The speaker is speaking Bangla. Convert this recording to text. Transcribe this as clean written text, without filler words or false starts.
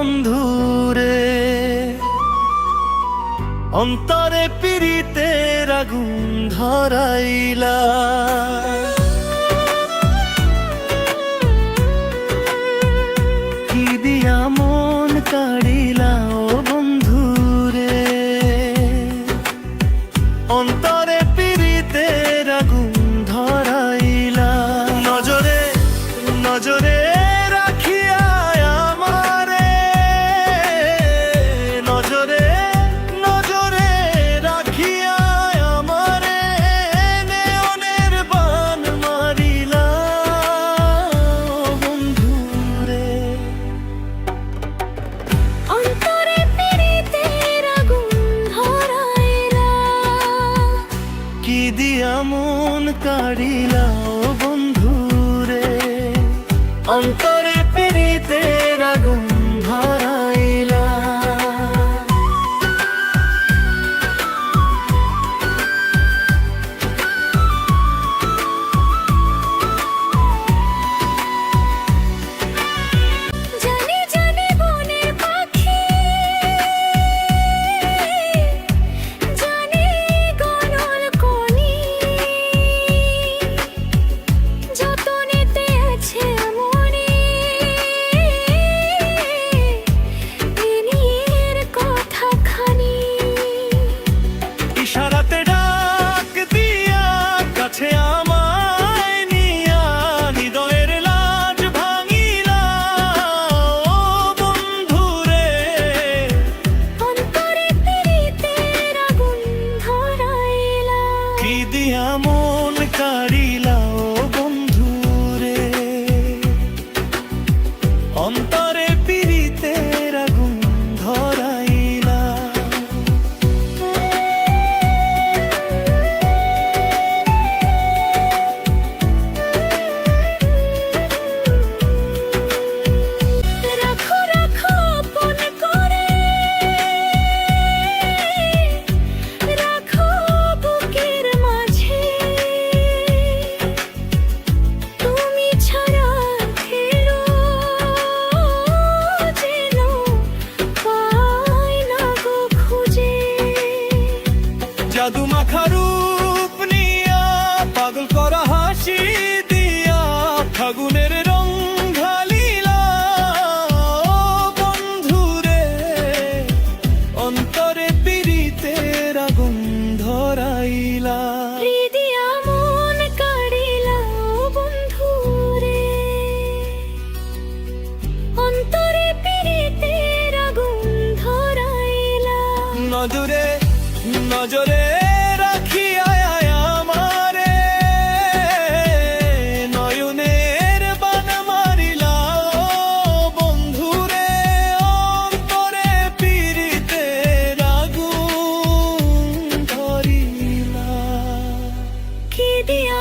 বন্ধুরে, অন্তরে পিরিতের আগুন ধরাইলা। কি দিয়া মন কাড়িলা ও বন্ধুরে, অন্তরে পিরিতের আগুন ধরাইলা। নজরে নজরে রাখিয়া আমারে, নজরে নজরে রাখিয়া আমারে নেয়নের বান মারিলা বন্ধুরে। অন্তরে পিরিতের আগুন ধরাইলা। কি দিয়া মন কাড়িলা ও বন্ধুরে, অন্তরে পিরিতের আগুন ধরাইলা। জানি জানি বনের পাখি, জানি গরল কনি, যতনেতে আছে মনে প্রেমের কথাখানি। ইশারাতে ডাক দিয়া কাছে আমায় নিয়া, হৃদয়ের লাজ ভাঙিলা ও বন্ধুরে। অন্তরে পিরিতের আগুন ধরাইলা। কি দিয়া মন কাড়িলা ও বন্ধুরে, অন্তরে পিরিতের আগুন ধরাইলা। রাখো রাখো আপন করে, রাখো বুকের মাঝে। তুমি ছাড়া ফেরো যেন পাই না গো খুঁজে। জাদু মাখা রূপ নিয়া, পাগল করা হাসি দিয়া, ফাগুনের রং ঢালিলা ও বন্ধুরে। অন্তরে পিরিতের আগুন ধরাইলা। হৃদিয়া মন কাড়িলা ও বন্ধুরে, অন্তরে পিরিতের আগুন ধরাইলা। নজরে নজরে রাখিয়া আমারে নয়নের বান মারিলা ও বন্ধুরে। অন্তরে পিরিতের আগুন ধরিলা। কি দিয়া